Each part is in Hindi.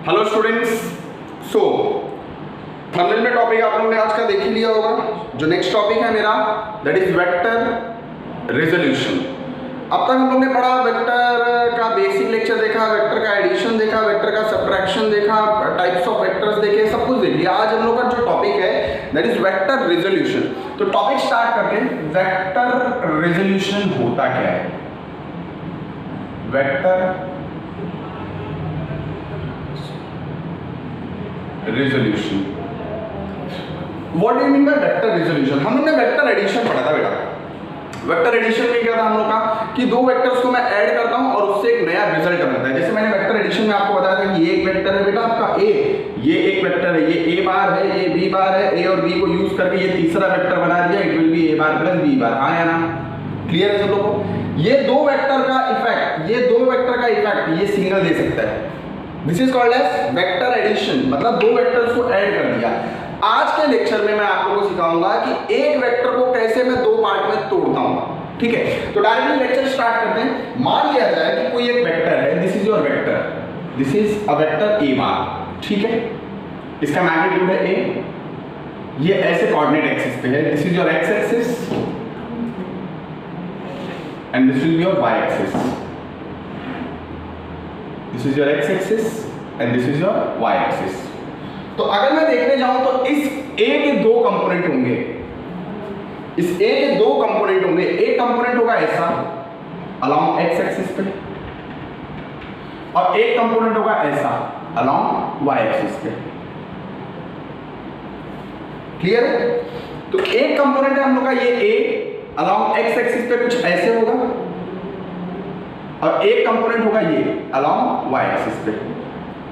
हेलो स्टूडेंट्स, सो थंबनेल में टॉपिक आप लोगों ने आज का देख ही लिया होगा। जो नेक्स्ट टॉपिक है मेरा दैट इज वेक्टर रेजोल्यूशन। अब तक हम लोग ने पढ़ा वेक्टर का बेसिक लेक्चर देखा, वेक्टर का एडिशन देखा, वेक्टर का सब्ट्रैक्शन देखा, टाइप्स ऑफ वेक्टर्स देखे, सब कुछ देख लिया। आज हम लोग का जो टॉपिक है दैट इज वेक्टर रेजोल्यूशन। तो टॉपिक स्टार्ट करते हैं। वेक्टर रेजोल्यूशन होता क्या है? Vector resolution, what do you mean by vector resolution? हम लोग ने वेक्टर एडिशन पढ़ा था बेटा। वेक्टर एडिशन में क्या था हम लोग का कि दो वेक्टर्स को मैं ऐड करता हूं और उससे एक नया रिजल्ट बनता है। जैसे मैंने वेक्टर एडिशन में आपको बताया था कि ये एक वेक्टर है बेटा आपका ए, ये एक वेक्टर है, ये ए बार है, ये बी बार है, ए और बी को यूज करके ये तीसरा वेक्टर बना दिया, it will be A bar plus B bar. हाँ या ना? क्लियर है सब लोगों को? ये दो वेक्टर का इफेक्ट, ये दो वेक्टर का इफेक्ट ये सिंगल दे सकता है। This is called as vector addition, मतलब दो वेक्टर्स को ऐड कर दिया। आज के लेक्चर में मैं आप लोगों को सिखाऊंगा कि एक वेक्टर को कैसे मैं दो पार्ट में तोड़ता हूं। ठीक है, तो डायरेक्टली लेक्चर स्टार्ट करते हैं। मान लिया जाए कि कोई एक वेक्टर है, this is your vector, this is a vector A bar. ठीक है, इसका मैग्नीट्यूड है ए, ये ऐसे कोऑर्डिनेट एक्सिस पे है, this is your x axis and this will be your Y axis. This is your x axis and this is your Y axis. तो अगर मैं देखने जाऊं तो इस ए के दो कंपोनेंट होंगे, इस ए के दो कंपोनेंट होंगे। एक कंपोनेंट होगा ऐसा अलोंग एक्स एक्सिस पे और एक कंपोनेंट होगा ऐसा अलोंग वाई एक्सिस पे। क्लियर है? तो एक कंपोनेंट है हम लोग का ये ए अलोंग एक्स एक्सिस पे कुछ ऐसे होगा और एक कंपोनेंट होगा ये अलोंग वाई एक्सिस पे,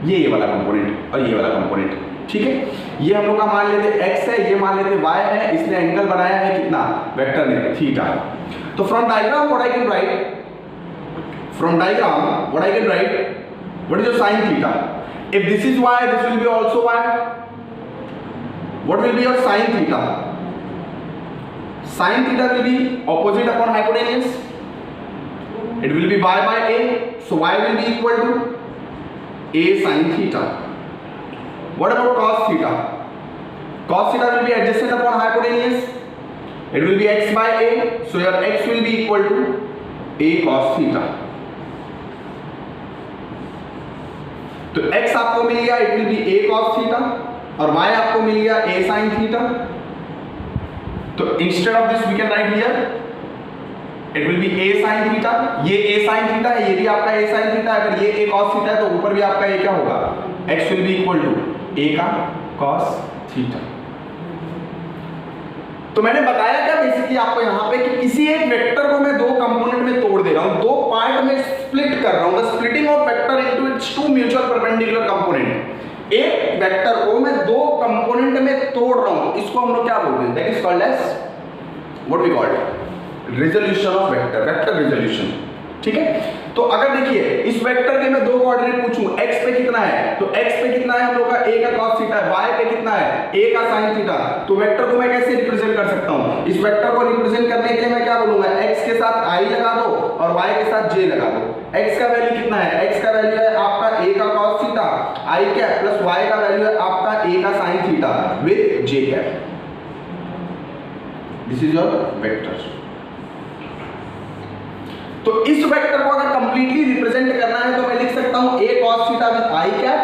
ये वाला कंपोनेंट और ये वाला कंपोनेंट। ठीक है, ये हम लोग का मान लेते x है, ये मान लेते y है, इसने एंगल बनाया है कितना? वेक्टर ने थीटा। तो from diagram what I can write, from diagram what I can write, what is your sin theta? If this is y, this will be also y. What will be your sin theta? Sin theta will be opposite upon hypotenuse. It will be y by a, so y will be equal to a sin theta. What about cos theta? Cos theta will be adjacent upon hypotenuse. It will be x by a, so your x will be equal to a cos theta. तो x आपको मिल गया, it will be a cos theta और y आपको मिल गया a sin theta. तो instead of this we can write here it will be a sin theta. ये a sin theta है, ये भी आपका a sin theta है। अगर ये a cos theta है तो ऊपर भी आपका a क्या होगा? x will be equal to a का cos theta. तो मैंने बताया क्या बेसिकली आपको यहाँ पे कि किसी एक वेक्टर को मैं दो कंपोनेंट में तोड़ दे रहा हूँ, दो पार्ट में स्प्लिट कर रहा हूँ। The splitting of vector into its two mutual perpendicular component. एक वेक्टर को मैं दो कंपोनेंट में तोड़ रहा हूँ, इसको हम लोग क्या बोलते हैं? That is called as what we called resolution of vector, vector resolution. ठीक है, तो अगर देखिए इस वेक्टर के मैं दो कोऑर्डिनेट पूछूं, x पे कितना है, तो x पे कितना है हम लोग का a का cos थीटा है, y पे कितना है a का sin थीटा। तो वेक्टर को मैं कैसे रिप्रेजेंट कर सकता हूं? इस वेक्टर को रिप्रेजेंट करने के लिए मैं क्या बोलूंगा? x के साथ i लगा दो और y के साथ j लगा दो। x का वैल्यू कितना है? x का वैल्यू है आपका a का cos theta i cap plus y का वैल्यू है आपका a का sin theta with j cap. This is your vector. तो इस वेक्टर को अगर कंप्लीटली रिप्रेजेंट करना है तो मैं लिख सकता हूं a cos theta with i cap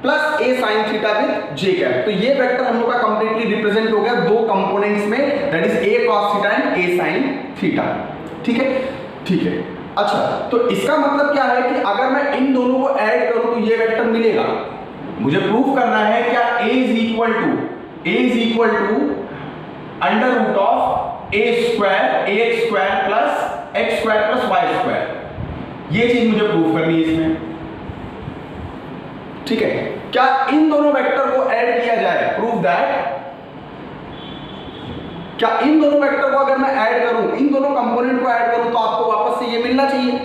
plus a sin theta with j cap. तो ये वेक्टर हम लोग का कंप्लीटली रिप्रेजेंट हो गया दो कंपोनेंट्स में, that is a cos theta and a sin theta. ठीक है, ठीक है। अच्छा, तो इसका मतलब क्या है कि अगर मैं इन दोनों को ऐड करूं तो ये वेक्टर मिलेगा। मुझे प्रूफ करना है क्या a is equal to under root of a square ax square plus x square plus y square. ये चीज मुझे प्रूफ करनी है इसमें। ठीक है, क्या इन दोनों वेक्टर को ऐड किया जाए? प्रूफ दैट क्या इन दोनों वेक्टर को अगर मैं ऐड करूं, इन दोनों कंपोनेंट को ऐड करूं तो आपको वापस से ये मिलना चाहिए।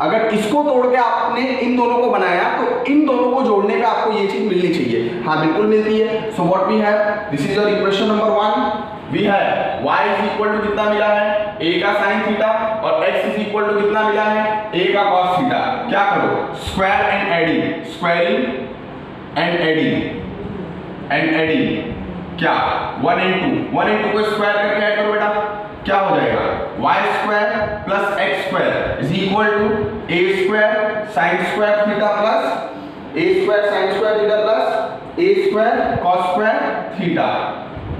अगर इसको तोड़ के आपने इन दोनों को बनाया तो इन दोनों को जोड़ने पे आपको ये चीज मिलनी चाहिए। हाँ बिल्कुल मिलती है। So what we have, this is your equation number 1। We है y इज इक्वल टू कितना मिला है? a का sin थीटा और x इज इक्वल टू कितना मिला है? a का cos थीटा। क्या करो? Square and adding, squaring and adding क्या 1 into को स्क्वायर करके ऐड करो बेटा, क्या हो जाएगा y square plus x square is equal to a square sine square theta plus a square sine square theta plus a square cos square theta,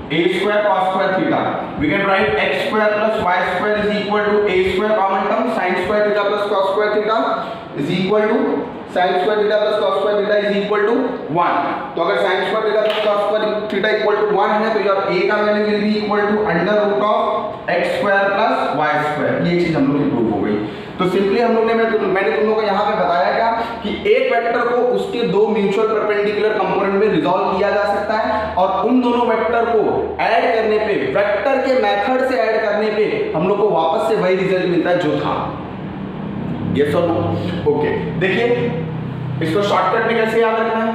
a square cos square theta. We can write x square plus y square is equal to a square common term sin square theta plus cos square theta is equal to sin square theta plus cos square theta is equal to 1. तो अगर sin square theta plus cos square theta equal to 1 है तो यार a का value will be equal to under root of x square plus y square. ये चीज हम लोग की प्रूव हो गई. तो सिंपली हम लोग ने मैंने तुम लोगों को यहाँ पे बताया क्या कि एक वेक्टर को उसके दो म्यूचुअल परपेंडिकुलर कंपोनेंट में रिजॉल्व किया जा सकता है और उन दोनों वेक्टर को ऐड करने पे, वेक्टर के मेथड से ऐड करने पे हम लोग को वापस से वही रिजल्ट मिलता है जो था. यस और नो? ओके, देखिए इसको शॉर्टकट में कैसे याद रखना है.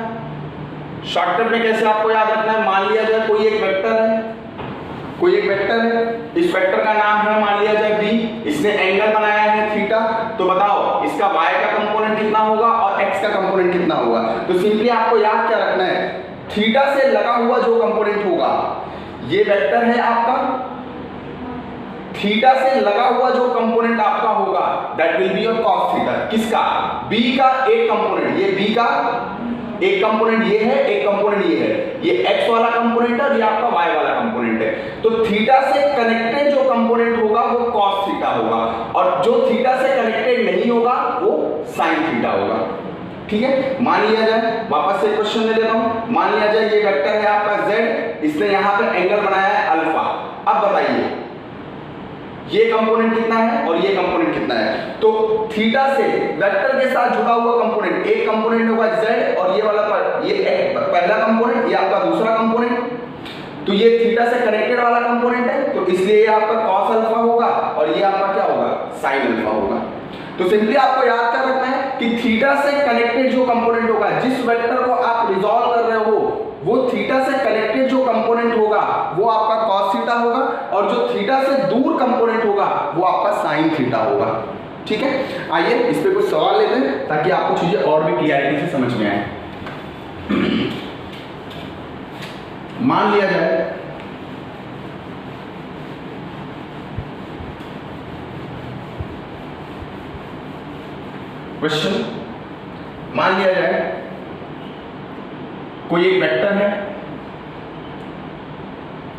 शॉर्टकट में कैसे आपको याद रखना है, मान लिया जाए कोई एक वेक्टर है, इस वेक्टर का नाम है मान लिया जाए b, इसने एंगल बनाया है थीटा. तो बताओ इसका y का कंपोनेंट कितना होगा और x का कंपोनेंट कितना होगा. तो सिंपली आपको याद क्या रखना है, थीटा से लगा हुआ जो कंपोनेंट होगा, ये वेक्टर है आपका, थीटा से लगा हुआ जो कंपोनेंट आपका होगा that will be your cos theta. किसका? b का एक कंपोनेंट, ये b का एक कंपोनेंट ये है, एक कंपोनेंट ये है, ये x वाला कंपोनेंट है और ये आपका y वाला कंपोनेंट है. तो थीटा से कनेक्टेड जो कंपोनेंट होगा वो cos थीटा होगा और जो थीटा से कनेक्टेड नहीं होगा वो sin थीटा होगा. ठीक है, मान लिया जाए, वापस से क्वेश्चन ले लेता हूं, मान लिया जाए ये वेक्टर है आपका z, इसने यहां पे एंगल बनाया है अल्फा. अब बताइए ये कंपोनेंट कितना है और ये कंपोनेंट कितना है. तो थीटा से वेक्टर के साथ जुड़ा हुआ कंपोनेंट, एक कंपोनेंट होगा z और ये वाला ये पहला कंपोनेंट, ये आपका दूसरा कंपोनेंट. तो ये थीटा से कनेक्टेड वाला कंपोनेंट है तो इसलिए ये आपका cos अल्फा होगा और ये आपका क्या होगा, sin अल्फा होगा. तो सिंपली आपको याद क्या रखना है कि थीटा से कनेक्टेड जो कंपोनेंट होगा, जिस वेक्टर को आप रिजॉल्व कर रहे हो वो थीटा से कनेक्टेड जो कंपोनेंट होगा वो आपका cos थीटा होगा और जो थीटा से दूर कंपोनेंट होगा वो आपका sin थीटा होगा. ठीक है, आइए इस पे कुछ सवाल लेते हैं ताकि आपको चीजें और भी क्लियरिटी से समझ में आए. मान लिया जाए क्वेश्चन, मान लिया जाए कोई एक वेक्टर है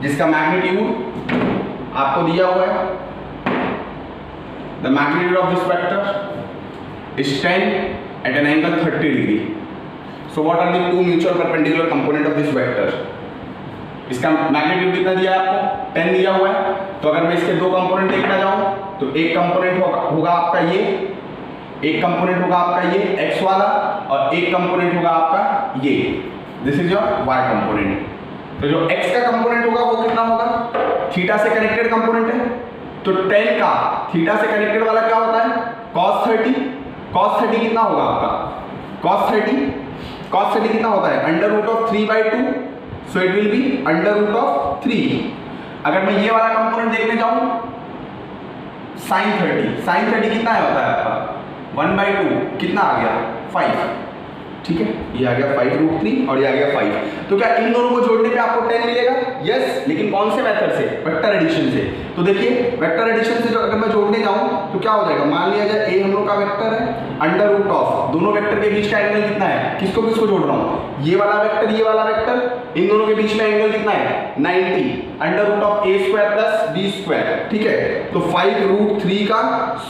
जिसका मैग्नीट्यूड आपको दिया हुआ है, the magnitude of this vector is 10 at an angle 30 degree. So what are the two mutual perpendicular component of this vector? इसका मैग्नीट्यूड कितना दिया है आपको, 10 दिया हुआ है. तो अगर मैं इसके दो कंपोनेंट देखना चाहूं तो एक कंपोनेंट होगा आपका ये, एक कंपोनेंट होगा आपका ये x वाला और एक कंपोनेंट होगा आपका ये, this is your y component. तो जो x का कंपोनेंट होगा वो कितना होगा, थीटा से कनेक्टेड कंपोनेंट है तो 10 का थीटा से कनेक्टेड वाला क्या होता है cos 30. cos 30 कितना होगा आपका, cos 30 कितना होता है under root of 3/2. So it will be under root of 3. अगर मैं ये वाला कंपोनेंट देखने जाऊं sin 30 कितना होता है आपका 1/2, कितना आ गया 5. ठीक है, ये आ गया 5√3 और ये आ गया 5. तो क्या इन दोनों को जोड़ने पे आपको 10 मिलेगा? यस, लेकिन कौन से मेथड से, वेक्टर एडिशन से. तो देखिए वेक्टर एडिशन से जो अगर मैं जोड़ने जाऊं तो क्या हो जाएगा, मान लिया जाए a हम लोग का वेक्टर है, अंडर रूट ऑफ दोनों वेक्टर के बीच का एंगल कितना है, किसको किसको जोड़ रहा हूं, ये वाला वेक्टर ये वाला वेक्टर, इन दोनों के बीच में एंगल कितना है 90, under root of a square plus b square. ठीक है, तो 5√3 का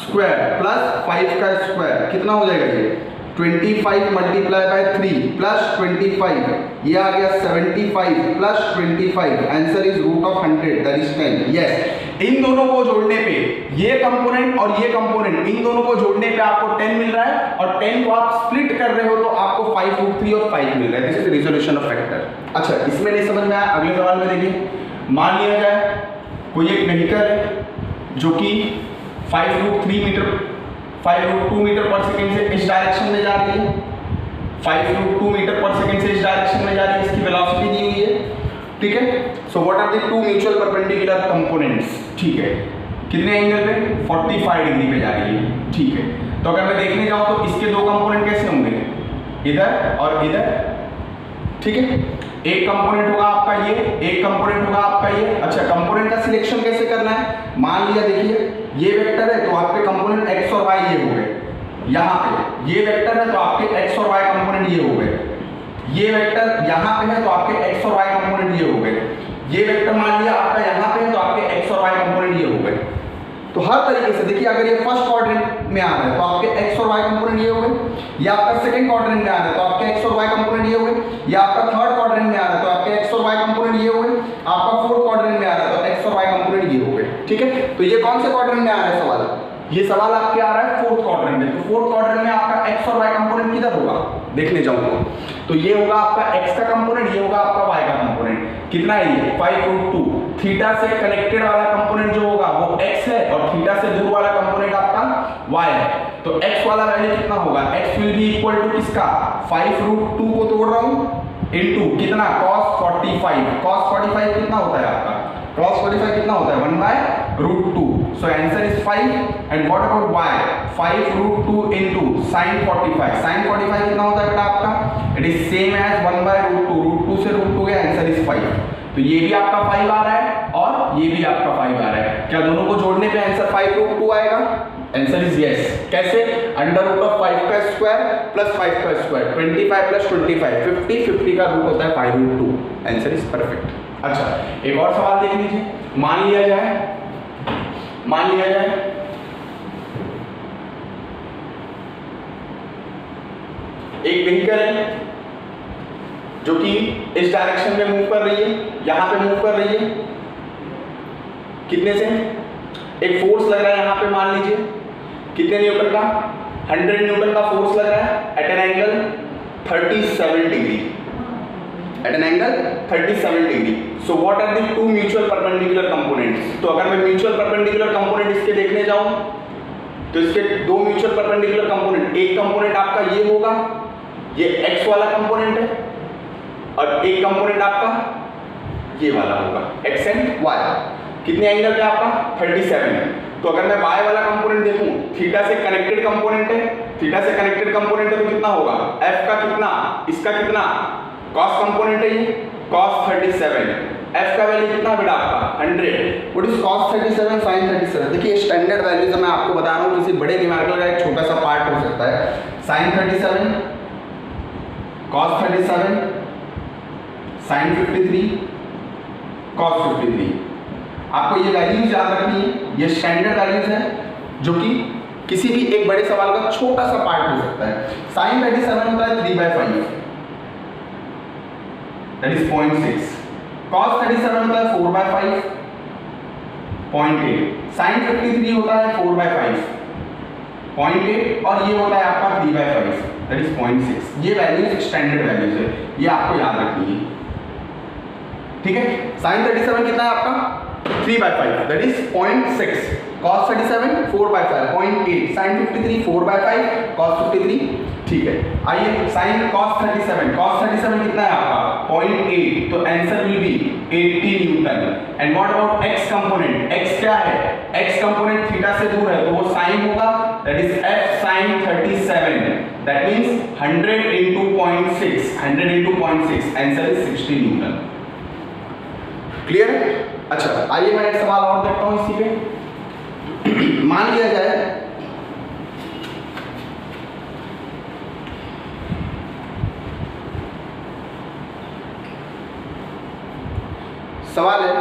स्क्वायर प्लस 5 का स्क्वायर कितना हो जाएगा, ये 25 मल्टीप्लाई बाय 3 प्लस 25, ये आ गया 75 plus 25, answer is root of 100 that is 10. Yes, इन दोनों को जोड़ने पे ये कंपोनेंट और ये कंपोनेंट, इन दोनों को जोड़ने पे आपको 10 मिल रहा है और 10 को आप स्प्लिट कर रहे हो तो आपको 5√3 और 5 मिल रहा है. This is resolution of vector. अच्छा, इसमें नहीं समझ में आया, अगले सवाल में देखिए. मान लिया जाए कोई एक व्हीकल है जो कि 5√2 मीटर पर सेकेंड से इस डायरेक्शन में जा रही है, 5√2 मीटर पर सेकेंड से इस डायरेक्शन में जा रही है, इसकी वेलोसिटी दी हुई है. ठीक है, so what are the two mutual perpendicular components. ठीक है, कितने एंगल पे 45 डिग्री पे जा रही है. ठीक है, तो अगर मैं देखने जाऊं तो इसके दो कंपोनेंट कैसे होंगे, इधर और इधर. ठीक है, एक कंपोनेंट होगा आपका ये, एक कंपोनेंट होगा आपका ये। अच्छा, कंपोनेंट का सिलेक्शन कैसे करना है? मान लिया देखिए ये वेक्टर है तो आपके कंपोनेंट x और y ये हो गए, यहाँ पे ये वेक्टर है तो आपके x और y कंपोनेंट ये हो गए, ये वेक्टर यहाँ पे है तो आपके x और y कंपोनेंट ये हो गए, ये वेक्टर मान लिया आपका यहाँ पे है तो आपके x और y कंपोनेंट ये हो गए। तो हर तरीके से देखिए, अगर ये फर्स्ट क्वाड्रेंट में आ रहा है तो आपके x और y कंपोनेंट ये हो गए, या आपका सेकंड क्वाड्रेंट में आ रहा है तो आपके x और y कंपोनेंट ये हो गए, या आपका थर्ड क्वाड्रेंट में आ रहा है तो आपके x और y कंपोनेंट ये हो गए, आपका फोर्थ क्वाड्रेंट में आ रहा है तो x और y कंपोनेंट ये हो गए। ठीक है, तो ये कौन से क्वाड्रेंट में आ रहा है सवाल? ये सवाल आपके आ रहा है फोर्थ क्वाड्रेंट में। तो फोर्थ क्वाड्रेंट में आपका x और y कंपोनेंट किधर होगा देखने जाऊंगा, तो ये होगा आपका x का कंपोनेंट, ये होगा आपका y का कंपोनेंट। कितना है ये? 5√2। थीटा से कनेक्टेड वाला कंपोनेंट जो होगा वो x है और थीटा से दूर वाला कंपोनेंट आपका y है। तो x वाला वैल्यू कितना होगा? x will be equal to किसका? 5√2 को तोड़ रहा हूं इनटू कितना? cos 45। cos 45 कितना होता है आपका? cos 45 कितना होता है? 1/√2। So answer is 5. And what about y? 5√2 into sin 45. sin 45 कितना होता है बेटा आपका? It is same as 1/√2. √2 से √2 गया, आंसर is 5. तो ये भी आपका 5 आ रहा है और ये भी आपका 5 आ रहा है। क्या दोनों को जोड़ने पे आंसर 5√2 आएगा? Answer is yes. कैसे? √5 का स्क्वायर प्लस 5 का स्क्वायर, 25 प्लस 25, 50, 50 का रूट होता है 5√2। Answer is perfect. अच्छा, एक और सवाल देख लीजिए। मान लिया जाए एक व्हीकल है जो कि इस डायरेक्शन में मूव कर रही है, यहां पे मूव कर रही है। कितने से? एक फोर्स लग रहा है यहां पे, मान लीजिए कितने न्यूटन का? 100 न्यूटन का फोर्स लग रहा है at an angle 37 degree, at an angle 37 degree. So what are the two mutual perpendicular components? तो अगर मैं म्यूचुअल परपेंडिकुलर कंपोनेंट इसके देखने जाऊं तो इसके दो म्यूचुअल परपेंडिकुलर कंपोनेंट, एक कंपोनेंट आपका ये होगा, ये x वाला कंपोनेंट है, और एक कंपोनेंट आपका ये वाला होगा, x एंड y। कितने एंगल पे आपका? 37 है। तो अगर मैं y वाला कंपोनेंट देखूं, थीटा से कनेक्टेड कंपोनेंट है, थीटा से कनेक्टेड कंपोनेंट है तो कितना होगा? f का कितना, इसका कितना? cos कंपोनेंट है ये, cos 37। f का वैल्यू कितना बेटा आपका? 100। What is cos 37 sin 37? देखिए स्टैंडर्ड वैल्यूज मैं आपको बता रहा हूं, किसी बड़े न्यूमेरिकल का एक छोटा सा पार्ट हो सकता है। sin 37, cos 37, sin 53, cos 53। आपको ये वैल्यूज याद रखनी है, ये स्टैंडर्ड वैल्यूज है जो कि किसी भी एक बड़े सवाल का छोटा सा पार्ट हो सकता है। sin 37 होता है 3/5, दैट इज 0.6। cos 37 होता है 4/5, 0.8। sin 53 होता है 4/5, 0.8, और ये होता है आपका 3/5, दैट इज 0.6। ये वैल्यूज स्टैंडर्ड वैल्यूज है, ये आपको याद रखनी है। ठीक है, sin 37 कितना है आपका? 3/5, that is 0.6। cos 37 4/5, 0.8। sin 53 4/5, cos 53। ठीक है, आइए sin cos 37 कितना है आपका? 0.8। तो answer will be 80 Newton. And what about x component? x क्या है? x कंपोनेंट थीटा से दूर है तो वो sin होगा, that is f sin 37। That means 100 into 0.6, 100 into 0.6, answer is 60 Newton. Clear है? अच्छा, आइए मैं एक सवाल और देखता हूं इसी पे। मान लिया जाए सवाल है,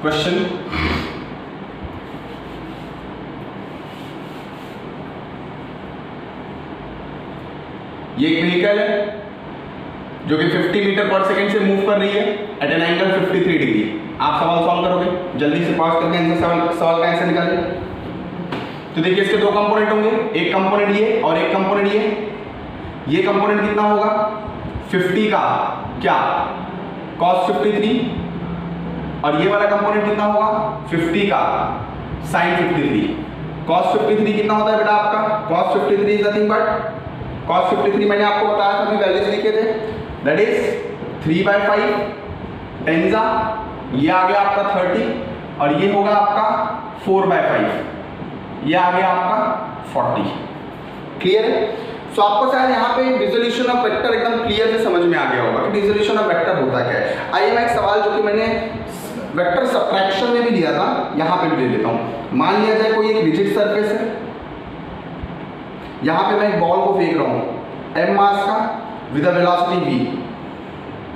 क्वेश्चन, ये एक व्हीकल है जो कि 50 मीटर पर सेकंड से मूव कर रही है एट एन एंगल 53 डिग्री। आप सवाल सॉल्व करोगे, जल्दी से पास करके आंसर सवाल का आंसर निकालिए। तो देखिए इसके दो कंपोनेंट होंगे, एक कंपोनेंट ये और एक कंपोनेंट ये कंपोनेंट कितना होगा? 50 का क्या? cos 53, और ये वाला कंपोनेंट कितना होगा? 50 का sin 53। cos 53 कितना होता है बेटा आपका? cos 53 is nothing but, cos 53 मैंने आपको बताया था, अभी वैल्यूज लिखे थे, दैट इज 3/5 टेंजा, ये आ गया आपका 30, और ये होगा आपका 4/5, ये आ गया आपका 40। क्लियर है? सो आपको शायद यहाँ पे डिसोल्यूशन ऑफ वेक्टर एकदम क्लियर से समझ में आ गया होगा कि डिसोल्यूशन ऑफ वेक्टर होता क्या है। आइए मैं एक सवाल जो कि मैंने वेक्टर सबट्रैक्शन में भी लिया था यहाँ पे भी ले लेता हूँ। मान लिया जाए कोई एक रिजिड सरफेस है, यहाँ पे मैं एक बॉल को फेंक रहा हूँ m मास का विद अ वेलोसिटी v,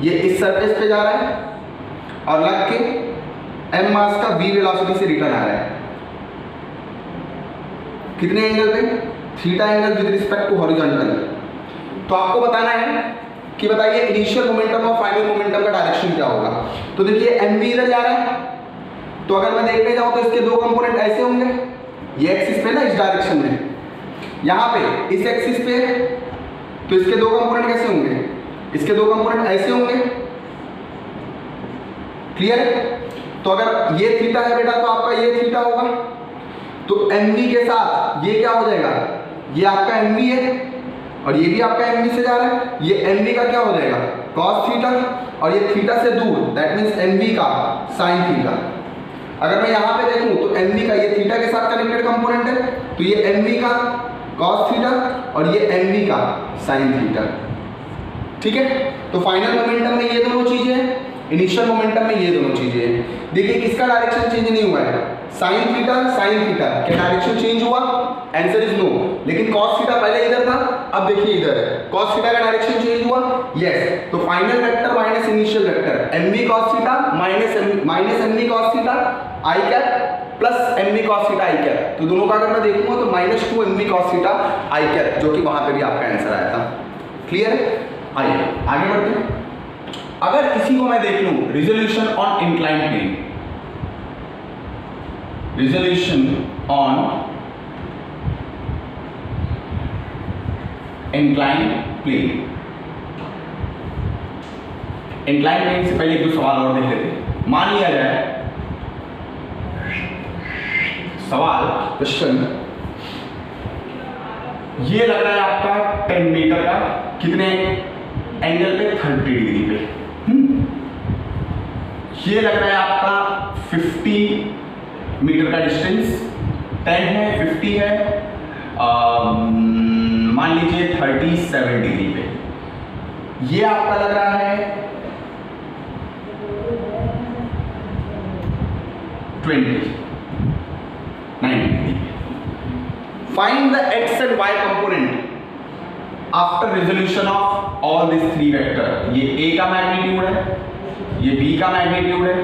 ये इस सरफेस पे जा रहा है और लग के m मास का v वेलोसिटी से रिटर्न आ रहा है। कितने एंगल पे? Theta angle with respect to horizontal. तो आपको बताना है कि बताइए इनिशियल मोमेंटम और फाइनल मोमेंटम का डायरेक्शन क्या होगा। तो देखिए mv इधर जा रहा है, तो अगर मैं देखने जाऊं तो इसके दो कंपोनेंट ऐसे होंगे, ये एक्सिस पे ना इस डायरेक्शन में, यहाँ पे इस एक्सिस पे, तो इसके दो कंपोनेंट कैसे होंगे? इसके दो कंपोनेंट ऐसे होंगे। क्लियर है? तो अगर ये थीटा है बेटा तो आपका ये थीटा होगा, तो mv के साथ ये क्या हो जाएगा? ये आपका mv है और ये भी आपका mv से जा रहा है, ये mv का क्या हो जाएगा? cos थीटा, और ये थीटा से दूर दैट मीन्स mv का sin थीटा। अगर मैं यहाँ पे देखूँ तो mv का ये थीटा के साथ कनेक्टेड कंपोनेंट है, तो ये mv का cos थीटा और ये mv का sin थीटा। ठीक है, तो फाइनल मोमेंटम में ये दोनों चीजें हैं, इनिशियल मोमेंटम में ये दोनों चीजें हैं। देखिए किसका डायरेक्शन चेंज नहीं हुआ है? साइन थीटा क्या डायरेक्शन चेंज हुआ? Answer is no. लेकिन cos थीटा पहले इधर था, अब देखिए इधर है, cos थीटा का डायरेक्शन चेंज हुआ? यस। तो final vector minus initial vector mv cos theta minus mv cos theta i cap plus mv cos theta i cap. तो दोनों का अगर मैं देखूंगा तो -2 mv cos theta i cap, जो कि वहां पे भी आपका आंसर आया था। क्लियर है? आइए आगे बढ़ते हैं। अगर किसी को मैं देख लूं resolution on inclined plane, resolution on inclined plane, inclined plane से पहले एक दो सवाल और देख लेते हैं। मान लिया जाए सवाल क्वेश्चन, ये लग रहा है आपका 10 मीटर का, कितने एंगल पे? 30 डिग्री पे। ये लग रहा है आपका 50 मीटर का डिस्टेंस, 10 है 50 है, मान लीजिए 37 डिग्री पे। ये आपका लग रहा है 90 degree. Find the x and y component after resolution of all this three vector. ये a का मैग्नीट्यूड है, ये b का मैग्नीट्यूड है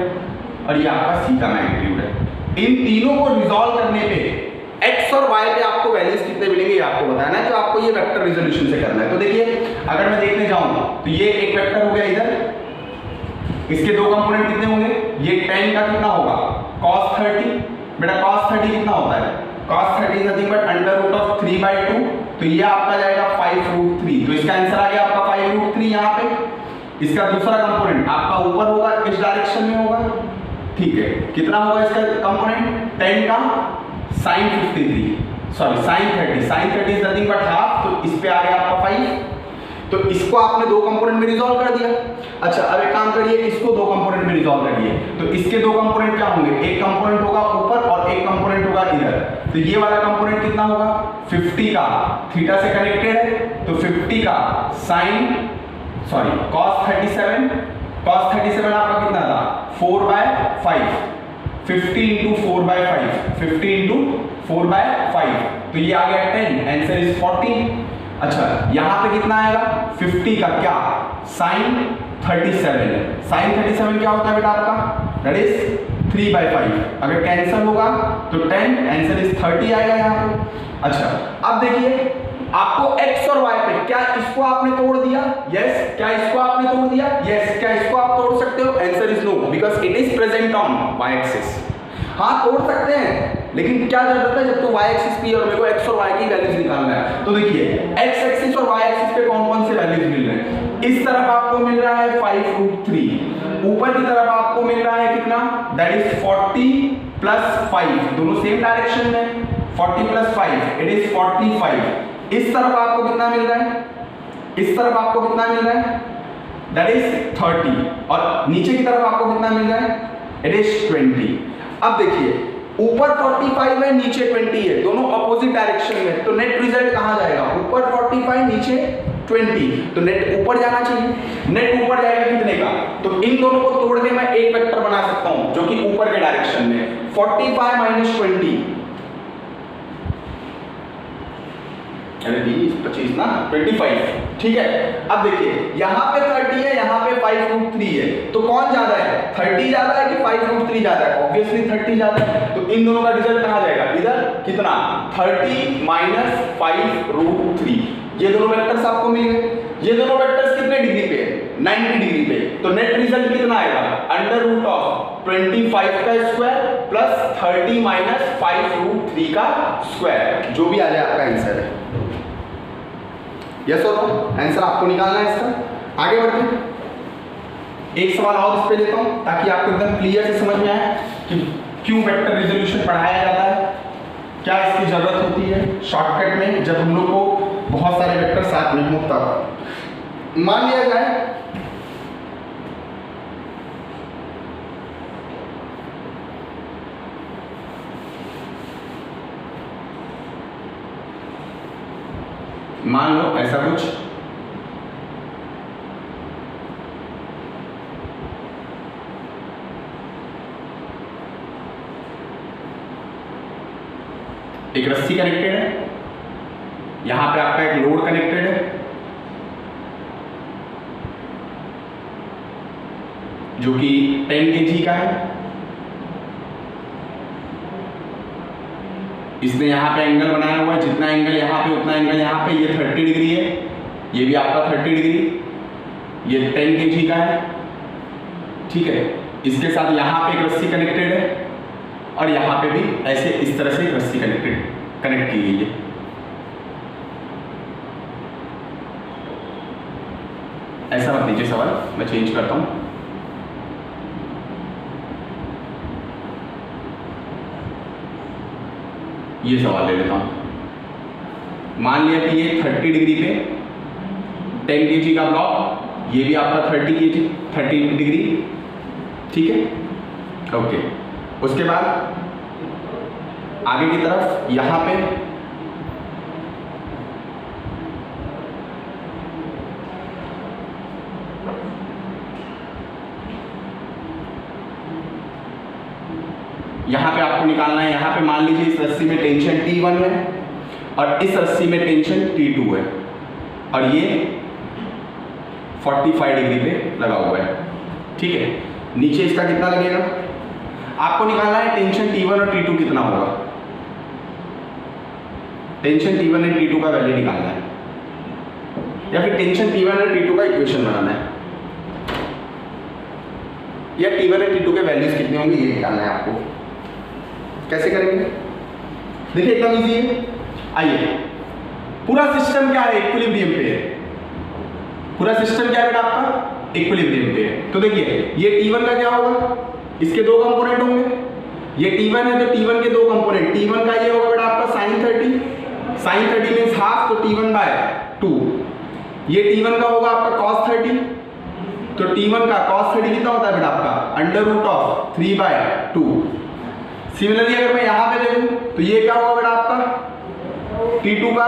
और ये आपका c का मैग्नीट्यूड है। इन तीनों को रिजॉल्व करने पे x और y पे आपको वैल्यूज कितने मिलेंगे ये आपको बताना है, जो आपको ये वेक्टर रिजोल्यूशन से करना है। तो देखिए अगर मैं देखने जाऊं तो ये एक वेक्टर हो गया इधर, इसके दो कंपोनेंट कितने होंगे? ये 10 का कितना होगा? cos 30। बेटा cos 30 कितना होता है? cos 30 इज नथिंग बट √3/2, तो ये आपका जाएगा 5√3। तो इसका आंसर आ गया आपका 5√3 यहाँ पे। इसका दूसरा कंपोनेंट आपका ऊपर होगा, इस डायरेक्शन में होगा। ठीक है, कितना होगा इसका कंपोनेंट? 10 का sin 53 sorry sin 30 is nothing but half, तो इस पे आ गया आपका 5। तो इसको आपने दो कंपोनेंट में रिजॉल्व कर दिया। अच्छा अब एक काम करिए, इसको दो कंपोनेंट में रिजॉल्व करिए। तो इसके दो कंपोनेंट क्या होंगे? एक कंपोनेंट होगा ऊपर और एक कंपोनेंट होगा इधर। तो ये वाला कंपोनेंट कितना होगा? 50 का थीटा से कनेक्टेड है, तो 50 का cos 37 आपका कितना था? 4/5। 50 × 4/5, 50 × 4/5, तो ये आ गया 10। Answer is 40। अच्छा यहाँ पे कितना आएगा? 50 का क्या? sin 37 क्या होता है बेटा आपका? That is 3/5। अगर कैंसिल होगा तो 10, आंसर इज 30 आएगा यहाँ पे। अच्छा अब देखिए आपको x और y पे, क्या इसको आपने तोड़ दिया? यस। क्या इसको आपने तोड़ दिया? यस। क्या इसको आप तोड़ सकते हो? Answer is no, because it is present on y axis. हाँ तोड़ सकते हैं, लेकिन क्या जरूरत है जब तो y एक्सिस पे और मेरे को x और y की वैल्यूज निकालना है। तो देखिए x एक्सिस और y एक्सिस पे कौन कौन से वैल्यूज मिल रहे हैं? इस तरफ आपको मिल रहा है 5√3, ऊपर की तरफ आपको मिल रहा है कितना? दैट इज 40 + 5, दोनों सेम डायरेक्शन में। 40 + 5 इट इज 45। इस तरफ आपको कितना मिल रहा है? इस तरफ आपको कितना मिल रहा है? That is 30। और नीचे की तरफ आपको कितना मिल रहा है? It is 20। अब देखिए ऊपर 45 है नीचे 20 है, दोनों अपोजिट डायरेक्शन में, तो नेट रिजल्ट कहां जाएगा? ऊपर 45 नीचे 20, तो नेट ऊपर जाना चाहिए। नेट ऊपर जाएगा कितने का? तो इन दोनों को तोड़ के मैं एक वेक्टर बना सकता हूं जो कि ऊपर के डायरेक्शन में, 45 माइनस 20, अरे 25 ना 25, ठीक है। अब देखिए यहाँ पे 30 है, यहाँ पे 5√3 है, तो कौन ज्यादा है? 30 ज्यादा है कि 5√3 ज्यादा है? ऑब्वियसली 30 ज्यादा है, तो इन दोनों का रिजल्ट कहाँ जाएगा? इधर कितना? 30 माइनस 5√3, ये दोनों वेक्टर्स आपको मिल गए। ये दोनों वेक्टर्स कितने डिग्री पे है? 90 डिग्री पे, तो नेट रिजल्ट कितना आएगा? √25 का स्क्वायर प्लस 30 माइनस 5√3 का स्क्वायर, जो भी आ जाए आपका आंसर है। यस और नो? आंसर आपको निकालना है इसका। आगे बढ़ते हैं, एक सवाल और इस पे लेता हूं ताकि आपको एकदम क्लियर से समझ में आए कि क्यों वेक्टर रिजोल्यूशन पढ़ाया जाता है, क्या इसकी जरूरत होती है शॉर्टकट में जब हम लोग को बहुत सारे वेक्टर साथ में हो तब। मान लिया जाए मान लो ऐसा कुछ, एक रस्सी कनेक्टेड है, यहां पे आपका एक लोड कनेक्टेड है जो कि 10 kg का है। इसने यहाँ पे एंगल बनाया हुआ है, जितना एंगल यहाँ पे उतना एंगल यहाँ पे, ये 30 डिग्री है, ये भी आपका 30 डिग्री, ये 10 kg का है, ठीक है। इसके साथ यहाँ पे एक रस्सी कनेक्टेड है और यहाँ पे भी ऐसे इस तरह से एक रस्सी कनेक्ट की गई है। ऐसा मत लीजिए सवाल, मैं चेंज करता हूँ। ये सवाल ले लेता हूं। मान लिया कि ये 30 डिग्री पे 10 kg का ब्लॉक, ये भी आपका 30 डिग्री, ठीक है, ओके। उसके बाद आगे की तरफ यहां पे आपको निकालना है। यहाँ पे मान लीजिए इस रस्सी में टेंशन T1 है और इस रस्सी में टेंशन T2 है और ये 45 डिग्री पे लगा हुआ है, ठीक है। नीचे इसका कितना लगेगा आपको निकालना है। टेंशन T1 और T2 कितना होगा? टेंशन T1 और T2 का वैल्यू निकालना है या फिर टेंशन T1 और T2 का इक्वेशन बनाना है, या T1 और T2 के वैल्यूज कितने होंगे ये निकालना है आपको। कैसे करेंगे? देखिए एकदम इजी है। आइए, पूरा सिस्टम क्या है? इक्विलिब्रियम पे है। पूरा सिस्टम क्या है बेटा आपका? इक्विलिब्रियम पे है। तो देखिए ये T1 का क्या होगा? इसके दो कंपोनेंट होंगे। ये T1 है तो T1 के दो कंपोनेंट, T1 का ये होगा बेटा आपका sin 30 मीन्स हाफ, तो T1/2। ये T1 का होगा आपका cos 30, तो T1 का cos 30 कितना होता है बेटा आपका? √3/2। सिमिलरली अगर मैं यहाँ पे देखूं तो ये क्या होगा बेटा आपका? T2 का,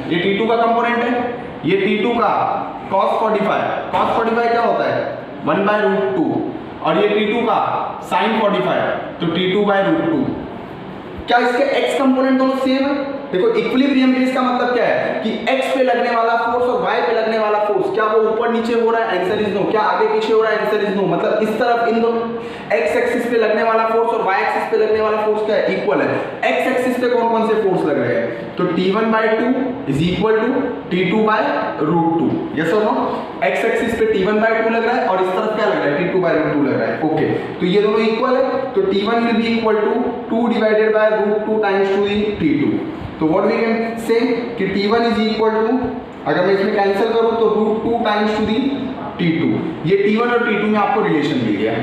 ये T2 का कंपोनेंट है, ये T2 का cos 45 क्या होता है? 1/√2, और ये T2 का sin 45, तो T2/√2। क्या इसके x कंपोनेंट दोनों सेम है? देखो इक्विलिब्रियम पे इसका मतलब क्या है कि x पे लगने वाला फोर्स और y पे लगने वाला फोर्स, क्या वो ऊपर नीचे हो रहा है? Answer is no. क्या आगे पीछे हो रहा है? Answer is no. मतलब इस तरफ इन दोनों x एक्सिस पे लगने वाला फोर्स और y एक्सिस पे लगने वाला फोर्स क्या है? इक्वल है। x एक्सिस पे कौन कौन से फोर्स लग रहे हैं? तो T1/2 is equal to T2/√2। Yes और नो? x एक्सिस पे T1/2 लग रहा है और इस तरफ क्या लग रहा है? T2/√2 लग रहा है। ओके, तो ये दोनों इक्वल है, तो T1 will be equal to 2/√2 times to the T2। तो व्हाट वी कैन से कि T1 इज इक्वल टू, अगर मैं इसमें कैंसिल करूं तो √2 टाइम्स टू दी T2। ये T1 और T2 में आपको रिलेशन मिल गया है।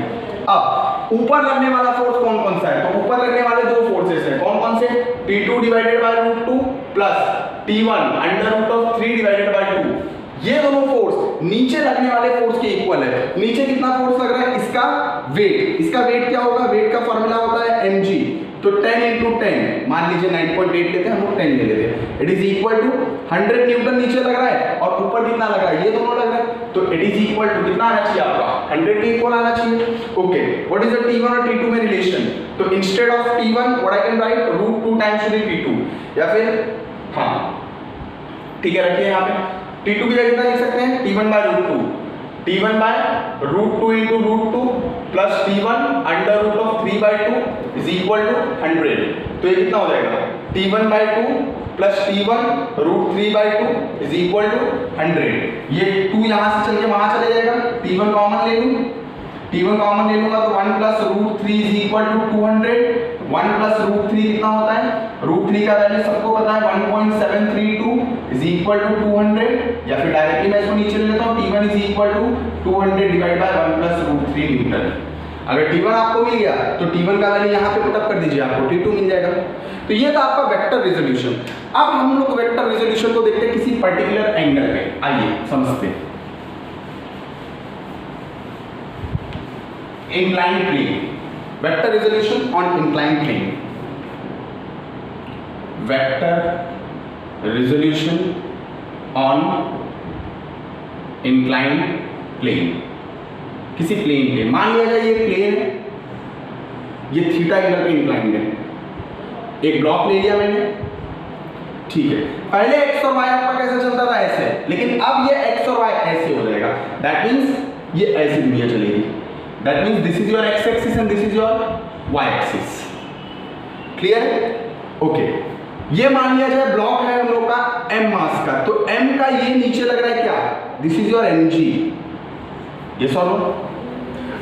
अब ऊपर लगने वाला फोर्स कौन कौन सा है? तो ऊपर लगने वाले दो फोर्सेस हैं, कौन कौन से? T2/√2 plus T1 √3/2। ये दोनों फोर्स नीचे लगने वाले फोर्स के इक्वल है। नीचे कितना फोर्स लग रहा है, इसका वेट क्या होगा, वेट का फॉर्मूला होता है mg, तो 10 into 10, मान लीजिए 9.8 लेते हैं हम लोग, 10 ले लेते हैं, it is equal to 100 newton नीचे लग रहा है और ऊपर कितना लग रहा है, ये दोनों लग रहा है, तो इट इज इक्वल टू कितना आना चाहिए आपका, 100 के इक्वल आना चाहिए। Okay, what is the T1 और T2 में रिलेशन, तो instead of T1 what I can write √2 times the T2, या फिर हाँ ठीक है रखिए यहाँ पे T2 की जगह कितना लिख सकते हैं, T1 by √2, T1 by √2 into √2 plus T1 under root of 3 by 2 is equal to 100, तो ये कितना हो जाएगा, T1 by 2 plus T1 √3 by 2 is equal to 100, ये 2 यहाँ से चल के वहाँ चले जाएगा, T1 कॉमन ले लूँ, T1 कॉमन ले लूँगा तो 1 plus √3 is equal to 200, 1 plus √3 कितना होता है, √3 का वैल्यू सबको पता है 1.732 is equal to 200, या फिर डायरेक्टली मैं इसको नीचे ले लेता हूँ, T1 is equal to 200 divide by 1 plus √3 Newton. अगर T1 आपको मिल गया तो T1 का वैल्यू यहाँ पे पुटअप कर दीजिए, आपको T2 मिल जाएगा। तो ये था आपका वेक्टर रिजोल्यूशन। अब हम लोग वेक्टर रिजोल्यूशन को देखते हैं किसी पर्टिकुलर एंगल पे, आइए समझते हैं। Inclined plane, vector resolution on inclined plane, vector resolution on inclined plane, किसी प्लेन पे, मान लिया जाए ये प्लेन है, ये थीटा एंगल पे इंक्लाइंड है, एक ब्लॉक ले लिया मैंने, ठीक है, पहले एक्स और वाई आपका कैसे चलता था, ऐसे, लेकिन अब ये एक्स और वाई ऐसे हो जाएगा, दैट मींस ये ऐसी दुनिया चलेगी, that means this is your x axis and this is your Y axis, clear है? ओके, ये मान लिया जाए ब्लॉक है हम लोग का m मास का, तो m का ये नीचे लग रहा है क्या, दिस इज योर mg, ये सॉल्व।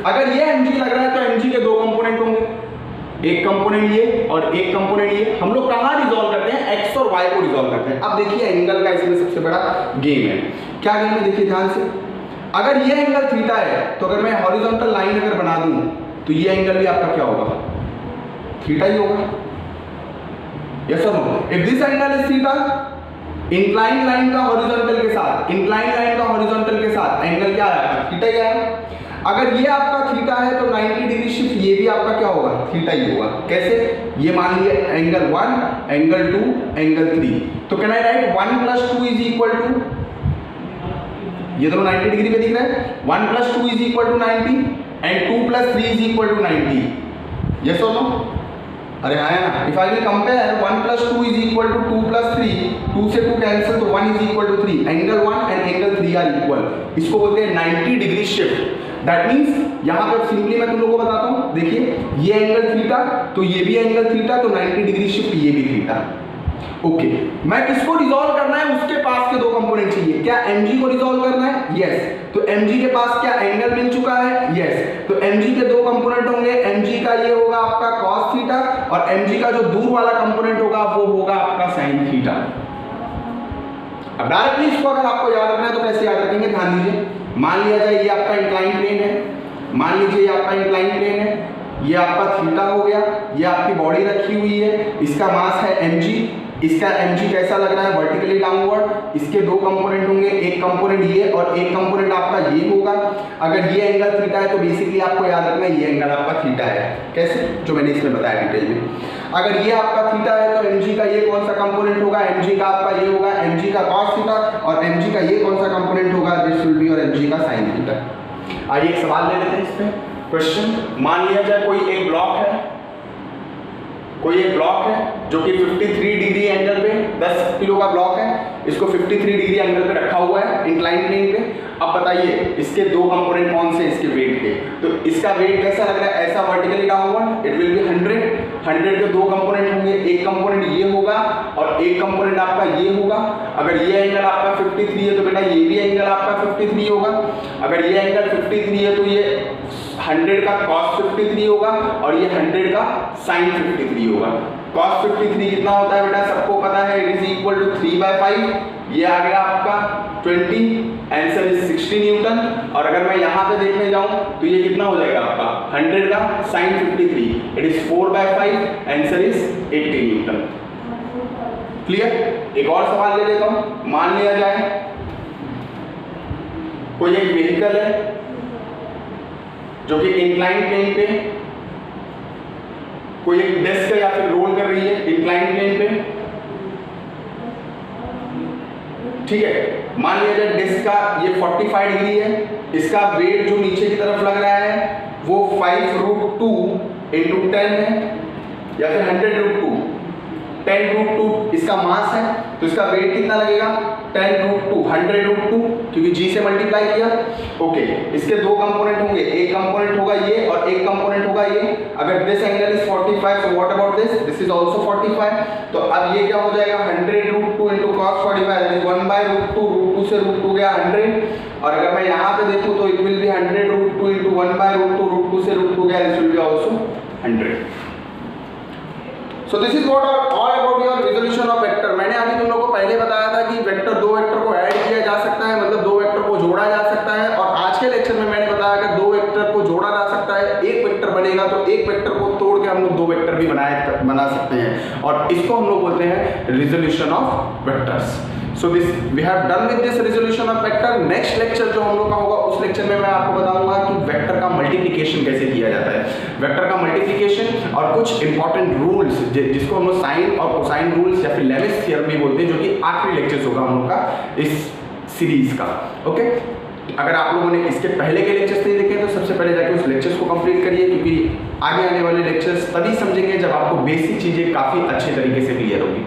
अगर ये mg लग रहा है तो mg के दो कंपोनेंट होंगे, एक कंपोनेंट ये और एक कंपोनेंट ये। हम लोग कहाँ रिजॉल्व करते हैं, x और y को रिजॉल्व करते हैं। अब देखिए एंगल का इसमें सबसे बड़ा गेम है, क्या गेम है देखिए ध्यान से। अगर ये एंगल थीटा है तो अगर मैं हॉरिजॉन्टल लाइन अगर बना दूं तो ये एंगल भी आपका क्या होगा, थीटा ही होगा, यस और no. If this angle is theta, incline line का हॉरिजॉन्टल के साथ, इंक्लाइन लाइन का हॉरिजॉन्टल के साथ एंगल क्या आएगा, थीटा ही आएगा। अगर ये आपका थीटा है तो 90 डिग्री शिफ्ट ये भी आपका क्या होगा, थीटा ही होगा। कैसे, ये मान लिए एंगल 1, एंगल 2, एंगल 3, तो can I write 1 + 2 is equal to, ये दोनों 90 डिग्री पे दिख रहा है, 1 + 2 is equal to 90 and 2 + 3 is equal to 90, yes और नो। अरे हाँ ना, if I will compare 1 + 2 is equal to 2 + 3, 2 से 2 कैंसिल तो 1 is equal to 3, angle 1 and angle 3 are equal, इसको बोलते हैं 90 डिग्री शिफ्ट। दैट मींस यहाँ पर सिंपली मैं तुम लोगों को बताता हूँ, देखिए ये एंगल थीटा तो ये भी एंगल थीटा, तो 90 डिग्री शिफ्ट ये भी थीटा। ओके, मैं किसको रिजॉल्व करना है, उसके पास के दो कंपोनेंट चाहिए, क्या mg को रिजॉल्व करना है, यस, तो mg के पास क्या एंगल मिल चुका है, यस, तो mg के दो कंपोनेंट होंगे, mg का ये होगा आपका cos थीटा और mg का जो दूर वाला कंपोनेंट होगा वो होगा आपका sin थीटा। अब डायरेक्टली इसको अगर आपको याद रखना है तो कैसे याद रखेंगे, ध्यान दीजिए। मान लिया जाए ये आपका इंक्लाइन प्लेन है, मान लीजिए ये आपका इंक्लाइन प्लेन है, ये आपका थीटा हो गया, ये आपकी बॉडी रखी हुई है, इसका मास है mg, इसका mg कैसा लग रहा है, वर्टिकली डाउनवर्ड, इसके दो कंपोनेंट होंगे, एक कंपोनेंट ये और एक कंपोनेंट आपका ये होगा। अगर ये एंगल थीटा है तो बेसिकली आपको याद रखना है ये एंगल आपका थीटा है, कैसे, जो मैंने इसमें बताया डिटेल में। अगर ये आपका थीटा है तो mg का ये कौन सा कंपोनेंट होगा, mg का आपका ये होगा, mg का cos थीटा, और mg का ये कौन सा कंपोनेंट होगा, this will be your mg का sin थीटा। आइए एक सवाल ले लेते हैं इस पे क्वेश्चन। मान लिया जाए कोई एक ब्लॉक है, कोई एक ब्लॉक है जो कि 53 डिग्री एंगल पे 10 किलो का ब्लॉक है, इसको 53 डिग्री एंगल पे रखा हुआ है इंक्लाइन प्लेन पे। अब बताइए इसके दो कंपोनेंट कौन से, इसके वेट के, तो इसका वेट कैसा लग रहा है, ऐसा vertically downward, it will B 100 के दो कंपोनेंट होंगे, एक कंपोनेंट ये होगा और एक कंपोनेंट आपका ये होगा। अगर ये एंगल आपका 53 है तो बेटा ये भी एंगल आपका 53 होगा। अगर ये एंगल 53 है तो ये 100 का cos 53 होगा और ये 100 का sin 53 होगा। cos 53 कितना होता है बेटा, सबको पता है, इट इज इक्वल टू 3/5, ये आ गया आपका 20, आंसर इज 60 न्यूटन। और अगर मैं यहाँ पे देखने जाऊँ तो ये कितना हो जाएगा आपका 100 का sin 53, it is 4/5, answer is 80 Newton. Clear? एक और सवाल ले लेता हूँ। मान लिया जाए कोई एक व्हीकल है जो कि इंक्लाइन प्लेन पे, कोई एक डिस्क है या फिर रोल कर रही है इंक्लाइन प्लेन पे, ठीक है। मान लिया जाए डिस्क का ये 45 डिग्री है, इसका वेट जो नीचे की तरफ लग रहा है वो 5√2 × 10 है या फिर 100√2, 10√2 इसका मास है, तो इसका वेट कितना लगेगा 10√2, 100√2, क्योंकि g से मल्टीप्लाई किया। ओके, इसके दो कंपोनेंट होंगे, एक कंपोनेंट होगा ये और एक कंपोनेंट होगा ये। अगर this angle is 45, so what about this? This is also 45, तो अब ये क्या हो जाएगा 100√2 × cos 45 is 1/√2, √2 से √2 गया 100, और अगर मैं यहाँ पे देखूँ तो इट विल बी 100√2 × 1/√2, √2 से √2 गया, this will be also 100। So this is what all about your resolution of vector। मैंने अभी तुम लोगों को पहले बताया था कि वेक्टर, दो वेक्टर को ऐड किया जा सकता है, मतलब दो वेक्टर को जोड़ा जा सकता है, और आज के लेक्चर में मैंने बताया कि दो वेक्टर को जोड़ा जा सकता है, एक वेक्टर बनेगा तो एक वेक्टर को तोड़ के हम लोग दो वेक्टर भी बना सकते हैं, और इसको हम लोग बोलते हैं resolution of vectors. So this we have done with this resolution of vector. Next lecture जो हम लोग का होगा उस लेक्चर में मैं आपको बताऊंगा कि वेक्टर का मल्टीप्लिकेशन कैसे किया जाता है, वेक्टर का मल्टीप्लिकेशन और कुछ इंपॉर्टेंट रूल्स जिसको हम लोग साइन और कोसाइन रूल्स या फिर लेविस थ्योरम भी बोलते हैं, जो कि आखिरी लेक्चर होगा हम लोग का इस सीरीज का। ओके, अगर आप लोगों ने इसके पहले के लेक्चर्स नहीं देखे तो सबसे पहले जाके उस लेक्चर्स को कंप्लीट करिए, क्योंकि आगे आने वाले लेक्चर्स तभी समझेंगे जब आपको बेसिक चीज़ें काफ़ी अच्छे तरीके से क्लियर होगी।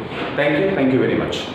Thank you very much.